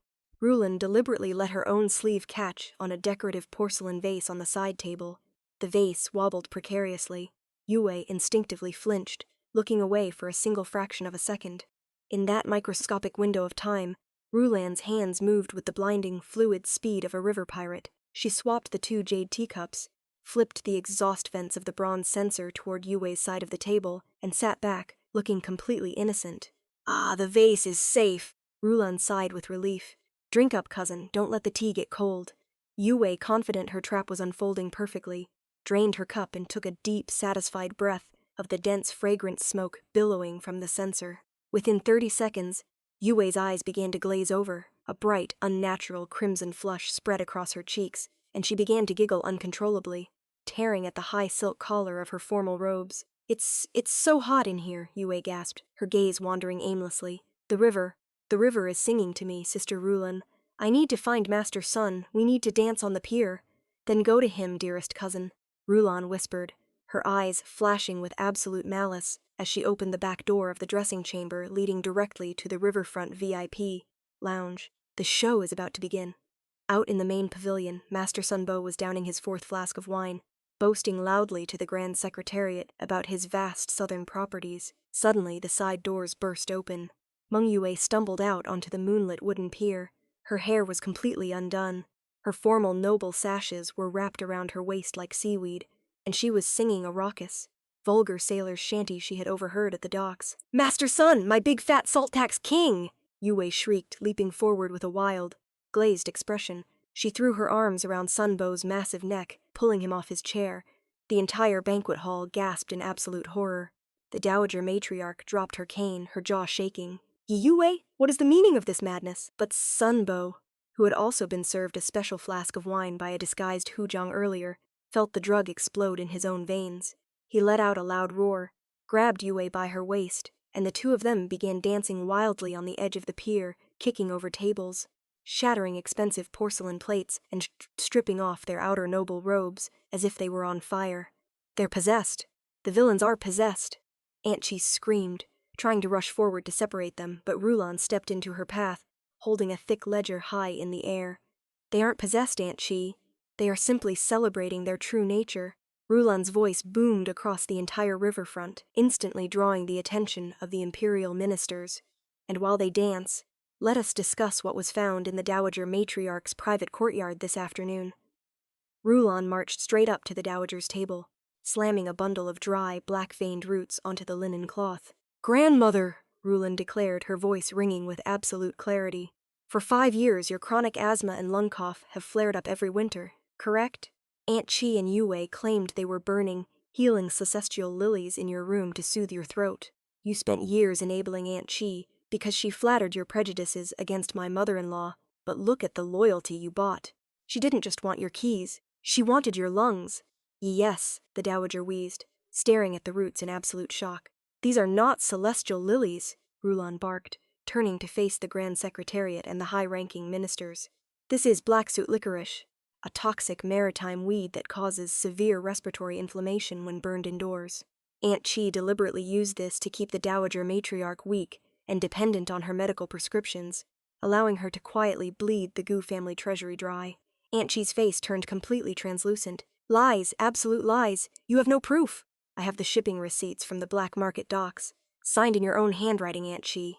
Rulan deliberately let her own sleeve catch on a decorative porcelain vase on the side table. The vase wobbled precariously. Yue instinctively flinched, looking away for a single fraction of a second. In that microscopic window of time, Rulan's hands moved with the blinding, fluid speed of a river pirate. She swapped the 2 jade teacups, flipped the exhaust vents of the bronze censer toward Yue's side of the table, and sat back, looking completely innocent. Ah, the vase is safe! Rulan sighed with relief. Drink up, cousin, don't let the tea get cold. Yue, confident her trap was unfolding perfectly, drained her cup and took a deep, satisfied breath of the dense, fragrant smoke billowing from the censer. Within 30 seconds, Yue's eyes began to glaze over, a bright, unnatural crimson flush spread across her cheeks, and she began to giggle uncontrollably, tearing at the high silk collar of her formal robes. It's so hot in here, Yue gasped, her gaze wandering aimlessly. The river is singing to me, Sister Rulan. I need to find Master Sun, we need to dance on the pier. Then go to him, dearest cousin, Rulan whispered, her eyes flashing with absolute malice as she opened the back door of the dressing chamber leading directly to the riverfront VIP lounge. The show is about to begin. Out in the main pavilion, Master Sunbo was downing his 4th flask of wine, boasting loudly to the Grand Secretariat about his vast southern properties. Suddenly, the side doors burst open. Meng Yue stumbled out onto the moonlit wooden pier. Her hair was completely undone. Her formal noble sashes were wrapped around her waist like seaweed, and she was singing a raucous, vulgar sailor's shanty she had overheard at the docks. Master Sun, my big fat salt tax king! Yue shrieked, leaping forward with a wild, glazed expression. She threw her arms around Sunbo's massive neck, pulling him off his chair. The entire banquet hall gasped in absolute horror. The dowager matriarch dropped her cane, her jaw shaking. Yue, what is the meaning of this madness? But Sunbo, who had also been served a special flask of wine by a disguised Hujang earlier, felt the drug explode in his own veins. He let out a loud roar, grabbed Yue by her waist, and the 2 of them began dancing wildly on the edge of the pier, kicking over tables, shattering expensive porcelain plates, and stripping off their outer noble robes as if they were on fire. They're possessed. The villains are possessed. Aunt Chi screamed, trying to rush forward to separate them, but Rulan stepped into her path, holding a thick ledger high in the air. They aren't possessed, Aunt Chi. They are simply celebrating their true nature. Rulan's voice boomed across the entire riverfront, instantly drawing the attention of the imperial ministers. And while they dance, let us discuss what was found in the dowager matriarch's private courtyard this afternoon. Rulan marched straight up to the dowager's table, slamming a bundle of dry, black-veined roots onto the linen cloth. Grandmother, Rulan declared, her voice ringing with absolute clarity. For 5 years, your chronic asthma and lung cough have flared up every winter, correct? Aunt Chi and Yue claimed they were burning, healing celestial lilies in your room to soothe your throat. You spent years enabling Aunt Chi because she flattered your prejudices against my mother-in-law, but look at the loyalty you bought. She didn't just want your keys, She wanted your lungs. Yes, the dowager wheezed, staring at the roots in absolute shock. These are not celestial lilies, Rulon barked, turning to face the Grand Secretariat and the high-ranking ministers. This is blacksuit licorice, a toxic maritime weed that causes severe respiratory inflammation when burned indoors. Aunt Chi deliberately used this to keep the dowager matriarch weak and dependent on her medical prescriptions, allowing her to quietly bleed the Gu family treasury dry. Aunt Chi's face turned completely translucent. Lies, absolute lies. You have no proof. I have the shipping receipts from the black market docks. Signed in your own handwriting, Aunt Chi.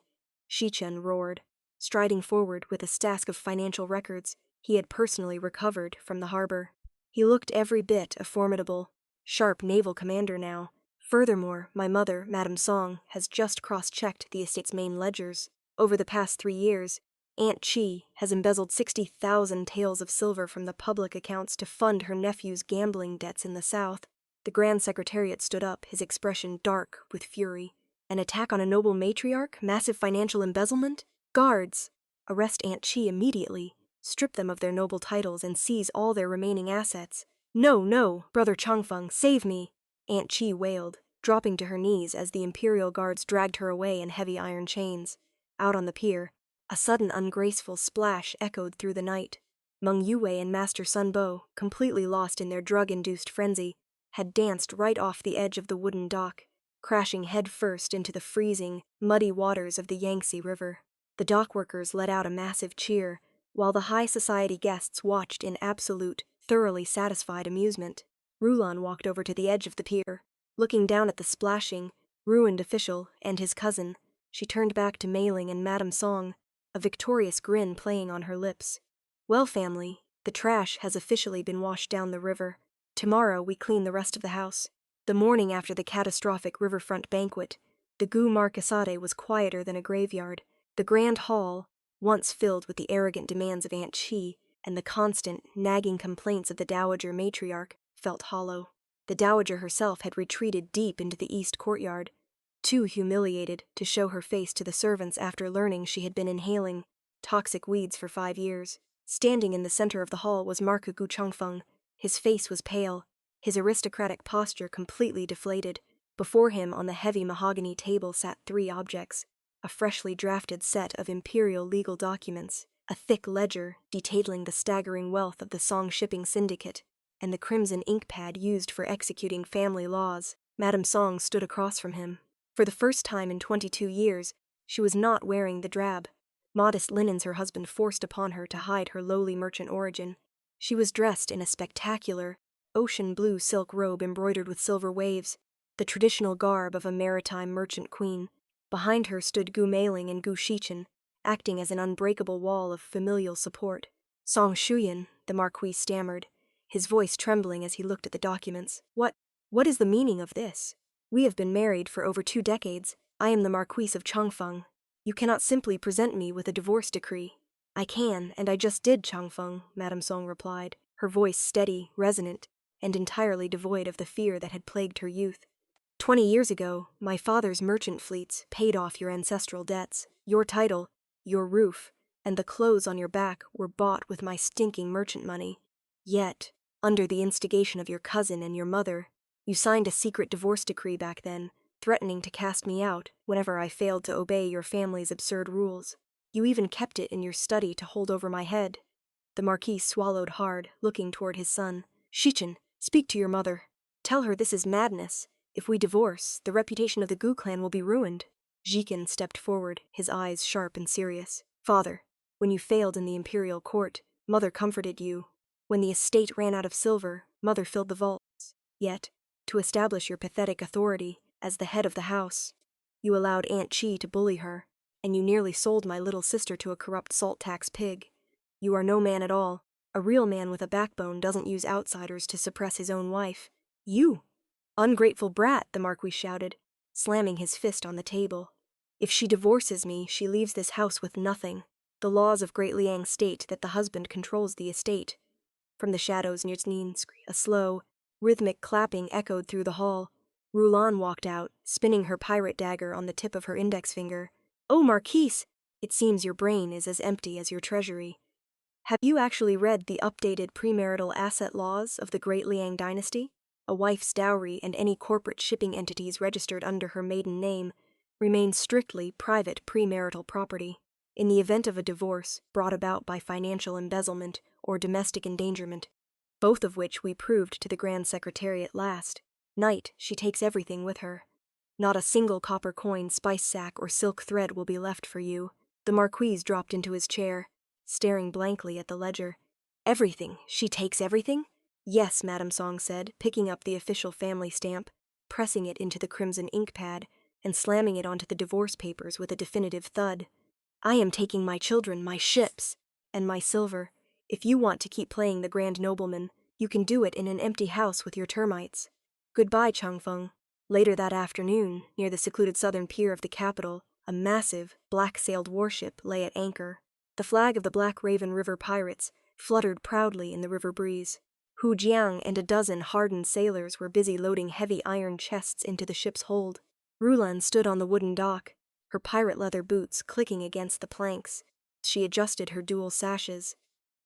Chen roared, striding forward with a stack of financial records he had personally recovered from the harbor. He looked every bit a formidable, sharp naval commander now. Furthermore, my mother, Madame Song, has just cross-checked the estate's main ledgers. Over the past 3 years, Aunt Chi has embezzled 60,000 taels of silver from the public accounts to fund her nephew's gambling debts in the south. The Grand Secretariat stood up, his expression dark with fury. An attack on a noble matriarch? Massive financial embezzlement? Guards! Arrest Aunt Chi immediately. Strip them of their noble titles and seize all their remaining assets. No, no, Brother Changfeng, save me! Aunt Chi wailed, dropping to her knees as the Imperial Guards dragged her away in heavy iron chains. Out on the pier, a sudden ungraceful splash echoed through the night. Meng Yue and Master Sun Bo, completely lost in their drug-induced frenzy, had danced right off the edge of the wooden dock, crashing headfirst into the freezing, muddy waters of the Yangtze River. The dockworkers let out a massive cheer, while the high society guests watched in absolute, thoroughly satisfied amusement. Rulon walked over to the edge of the pier. Looking down at the splashing, ruined official and his cousin, she turned back to Mei Ling and Madame Song, a victorious grin playing on her lips. Well, family, the trash has officially been washed down the river. Tomorrow we clean the rest of the house. The morning after the catastrophic riverfront banquet, the Gu Marquisate was quieter than a graveyard. The grand hall, once filled with the arrogant demands of Aunt Chi and the constant, nagging complaints of the dowager matriarch, felt hollow. The dowager herself had retreated deep into the east courtyard, too humiliated to show her face to the servants after learning she had been inhaling toxic weeds for 5 years. Standing in the center of the hall was Marco Gu Changfeng. His face was pale, his aristocratic posture completely deflated. Before him on the heavy mahogany table sat 3 objects: a freshly drafted set of imperial legal documents, a thick ledger detailing the staggering wealth of the Song shipping syndicate, and the crimson ink pad used for executing family laws. Madame Song stood across from him. For the first time in 22 years, she was not wearing the drab, modest linens her husband forced upon her to hide her lowly merchant origin. She was dressed in a spectacular, ocean blue silk robe embroidered with silver waves, the traditional garb of a maritime merchant queen. Behind her stood Gu Meiling and Gu Shichen, acting as an unbreakable wall of familial support. Song Shuyan, the Marquis stammered, his voice trembling as he looked at the documents. What is the meaning of this? We have been married for over 2 decades. I am the Marquis of Changfeng. You cannot simply present me with a divorce decree. I can, and I just did, Changfeng, Madame Song replied, her voice steady, resonant, and entirely devoid of the fear that had plagued her youth. 20 years ago, my father's merchant fleets paid off your ancestral debts. Your title, your roof, and the clothes on your back were bought with my stinking merchant money. Yet, under the instigation of your cousin and your mother, you signed a secret divorce decree back then, threatening to cast me out whenever I failed to obey your family's absurd rules. You even kept it in your study to hold over my head. The Marquis swallowed hard, looking toward his son. Shichen, speak to your mother. Tell her this is madness. If we divorce, the reputation of the Gu clan will be ruined. Jikin stepped forward, his eyes sharp and serious. Father, when you failed in the imperial court, Mother comforted you. When the estate ran out of silver, Mother filled the vaults. Yet, to establish your pathetic authority as the head of the house, you allowed Aunt Chi to bully her, and you nearly sold my little sister to a corrupt salt tax pig. You are no man at all. A real man with a backbone doesn't use outsiders to suppress his own wife. You! Ungrateful brat, the Marquis shouted, slamming his fist on the table. If she divorces me, she leaves this house with nothing. The laws of Great Liang state that the husband controls the estate. From the shadows near Znin, a slow, rhythmic clapping echoed through the hall. Rulon walked out, spinning her pirate dagger on the tip of her index finger. Oh, Marquise! It seems your brain is as empty as your treasury. Have you actually read the updated premarital asset laws of the Great Liang dynasty? A wife's dowry and any corporate shipping entities registered under her maiden name remain strictly private premarital property. In the event of a divorce brought about by financial embezzlement or domestic endangerment, both of which we proved to the Grand Secretariat last night, she takes everything with her. Not a single copper coin, spice sack, or silk thread will be left for you. The Marquis dropped into his chair, staring blankly at the ledger. Everything? She takes everything? Yes, Madame Song said, picking up the official family stamp, pressing it into the crimson ink pad, and slamming it onto the divorce papers with a definitive thud. I am taking my children, my ships, and my silver. If you want to keep playing the grand nobleman, you can do it in an empty house with your termites. Goodbye, Changfeng. Later that afternoon, near the secluded southern pier of the capital, a massive, black-sailed warship lay at anchor. The flag of the Black Raven River pirates fluttered proudly in the river breeze. Hu Jiang and a dozen hardened sailors were busy loading heavy iron chests into the ship's hold. Rulan stood on the wooden dock, her pirate leather boots clicking against the planks. She adjusted her dual sashes.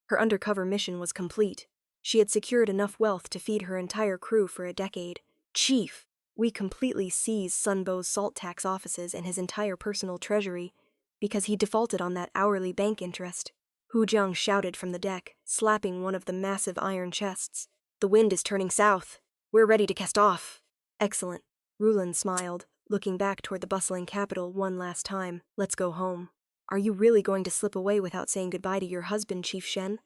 Her undercover mission was complete. She had secured enough wealth to feed her entire crew for a decade. Chief, we completely seized Sunbow's salt tax offices and his entire personal treasury because he defaulted on that hourly bank interest. Hu Jiang shouted from the deck, slapping one of the massive iron chests. The wind is turning south. We're ready to cast off. Excellent. Rulan smiled, looking back toward the bustling capital one last time. Let's go home. Are you really going to slip away without saying goodbye to your husband, Chief Shen?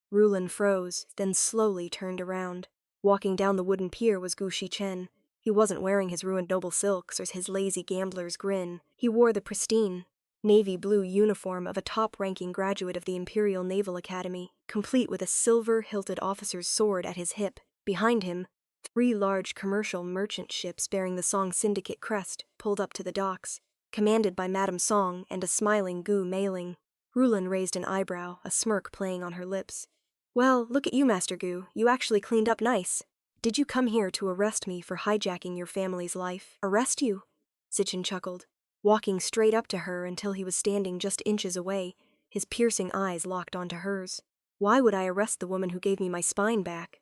Rulan froze, then slowly turned around. Walking down the wooden pier was Gu Chen. He wasn't wearing his ruined noble silks or his lazy gambler's grin. He wore the pristine, navy blue uniform of a top-ranking graduate of the Imperial Naval Academy, complete with a silver-hilted officer's sword at his hip. Behind him, 3 large commercial merchant ships bearing the Song Syndicate crest pulled up to the docks, commanded by Madame Song and a smiling Gu Meiling. Rulan raised an eyebrow, a smirk playing on her lips. Well, look at you, Master Gu. You actually cleaned up nice. Did you come here to arrest me for hijacking your family's life? Arrest you? Sichin chuckled, walking straight up to her until he was standing just inches away, his piercing eyes locked onto hers. Why would I arrest the woman who gave me my spine back?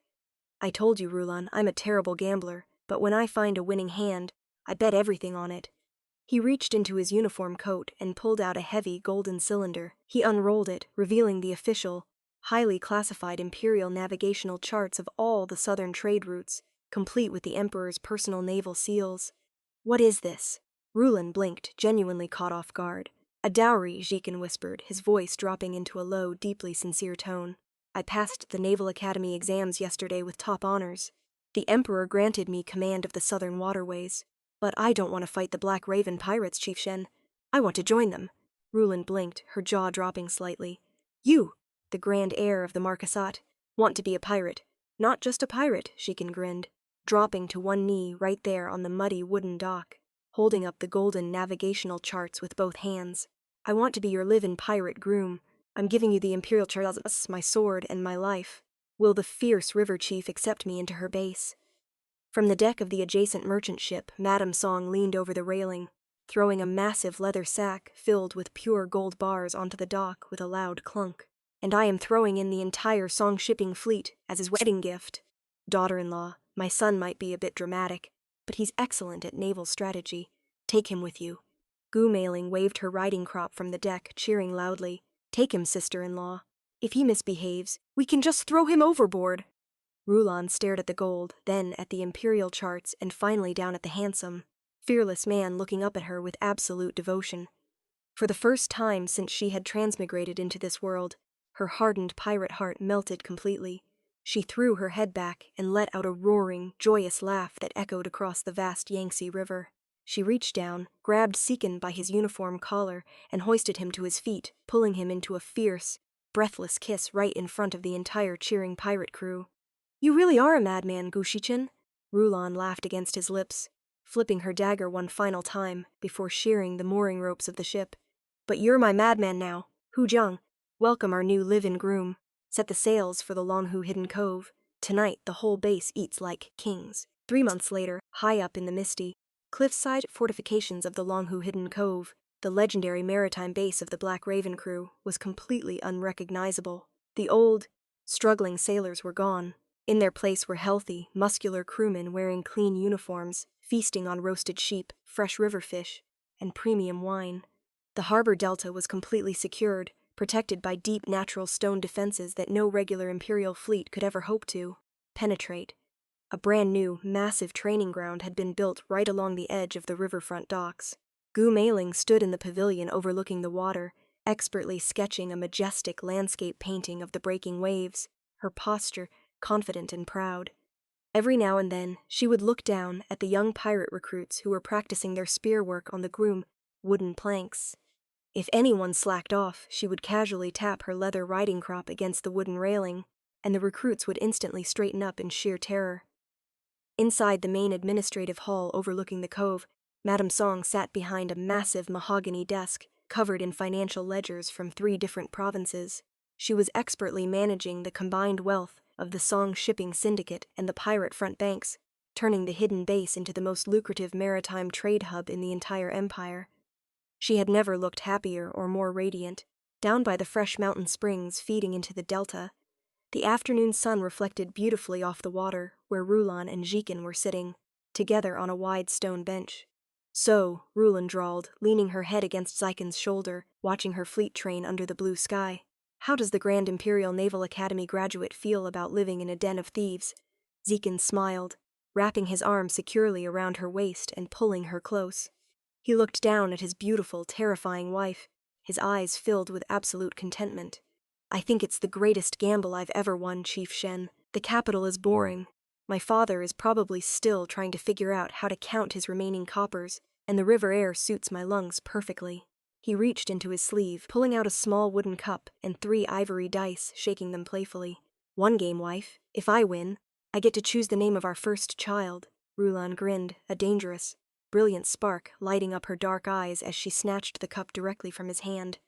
I told you, Rulan, I'm a terrible gambler, but when I find a winning hand, I bet everything on it. He reached into his uniform coat and pulled out a heavy golden cylinder. He unrolled it, revealing the official, highly classified imperial navigational charts of all the southern trade routes, complete with the Emperor's personal naval seals. What is this? Rulan blinked, genuinely caught off guard. A dowry, Jikin whispered, his voice dropping into a low, deeply sincere tone. I passed the Naval Academy exams yesterday with top honors. The Emperor granted me command of the southern waterways. But I don't want to fight the Black Raven pirates, Chief Shen. I want to join them. Rulan blinked, her jaw dropping slightly. You, the grand heir of the Marquisate, want to be a pirate. Not just a pirate, Jikin grinned, dropping to one knee right there on the muddy wooden dock, holding up the golden navigational charts with both hands. I want to be your live-in pirate groom. I'm giving you the Imperial charts, my sword, and my life. Will the fierce river chief accept me into her base? From the deck of the adjacent merchant ship, Madame Song leaned over the railing, throwing a massive leather sack filled with pure gold bars onto the dock with a loud clunk. And I am throwing in the entire Song shipping fleet as his wedding gift. Daughter-in-law, my son might be a bit dramatic, but he's excellent at naval strategy. Take him with you. Gu Meiling waved her riding crop from the deck, cheering loudly. Take him, sister-in-law. If he misbehaves, we can just throw him overboard. Rulan stared at the gold, then at the imperial charts, and finally down at the handsome, fearless man looking up at her with absolute devotion. For the first time since she had transmigrated into this world, her hardened pirate heart melted completely. She threw her head back and let out a roaring, joyous laugh that echoed across the vast Yangtze River. She reached down, grabbed Seekin by his uniform collar, and hoisted him to his feet, pulling him into a fierce, breathless kiss right in front of the entire cheering pirate crew. You really are a madman, Gu Chen. Rulan laughed against his lips, flipping her dagger one final time before shearing the mooring ropes of the ship. But you're my madman now. Hu Jiang, welcome our new live-in groom. Set the sails for the Longhu Hidden Cove. Tonight, the whole base eats like kings. 3 months later, high up in the misty, cliffside fortifications of the Longhu Hidden Cove, the legendary maritime base of the Black Raven crew was completely unrecognizable. The old, struggling sailors were gone. In their place were healthy, muscular crewmen wearing clean uniforms, feasting on roasted sheep, fresh river fish, and premium wine. The harbor delta was completely secured, protected by deep natural stone defenses that no regular imperial fleet could ever hope to penetrate. A brand new, massive training ground had been built right along the edge of the riverfront docks. Gu Mailing stood in the pavilion overlooking the water, expertly sketching a majestic landscape painting of the breaking waves, her posture confident and proud. Every now and then, she would look down at the young pirate recruits who were practicing their spear work on the grim, wooden planks. If anyone slacked off, she would casually tap her leather riding crop against the wooden railing, and the recruits would instantly straighten up in sheer terror. Inside the main administrative hall overlooking the cove, Madame Song sat behind a massive mahogany desk, covered in financial ledgers from 3 different provinces. She was expertly managing the combined wealth of the Song shipping syndicate and the pirate front banks, turning the hidden base into the most lucrative maritime trade hub in the entire empire. She had never looked happier or more radiant. Down by the fresh mountain springs feeding into the delta, the afternoon sun reflected beautifully off the water where Rulan and Jikin were sitting, together on a wide stone bench. "So," Rulan drawled, leaning her head against Zykon's shoulder, watching her fleet train under the blue sky. "How does the Grand Imperial Naval Academy graduate feel about living in a den of thieves?" Zykin smiled, wrapping his arm securely around her waist and pulling her close. He looked down at his beautiful, terrifying wife, his eyes filled with absolute contentment. "I think it's the greatest gamble I've ever won, Chief Shen. The capital is boring. My father is probably still trying to figure out how to count his remaining coppers, and the river air suits my lungs perfectly." He reached into his sleeve, pulling out a small wooden cup and 3 ivory dice, shaking them playfully. "One game, wife. If I win, I get to choose the name of our first child." Rulan grinned, a dangerous, brilliant spark lighting up her dark eyes as she snatched the cup directly from his hand.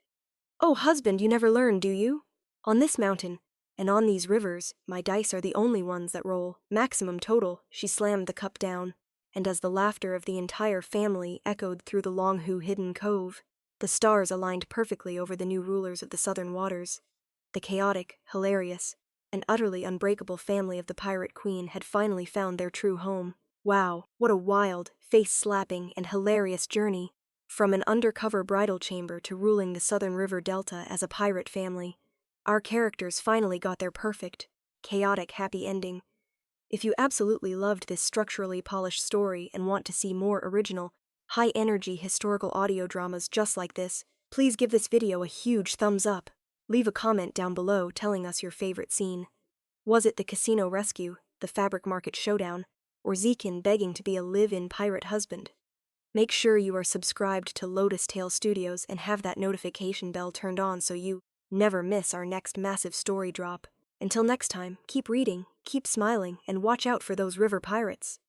"Oh, husband, you never learn, do you? On this mountain, and on these rivers, my dice are the only ones that roll. Maximum total." She slammed the cup down, and as the laughter of the entire family echoed through the Longhu hidden cove, the stars aligned perfectly over the new rulers of the southern waters. The chaotic, hilarious, and utterly unbreakable family of the Pirate Queen had finally found their true home. Wow, what a wild, face-slapping, and hilarious journey. From an undercover bridal chamber to ruling the southern river delta as a pirate family, our characters finally got their perfect, chaotic happy ending. If you absolutely loved this structurally polished story and want to see more original, high-energy historical audio dramas just like this, please give this video a huge thumbs up. Leave a comment down below telling us your favorite scene. Was it the casino rescue, the fabric market showdown, or Zykin begging to be a live-in pirate husband? Make sure you are subscribed to Lotus Tale Studios and have that notification bell turned on so you never miss our next massive story drop. Until next time, keep reading, keep smiling, and watch out for those river pirates.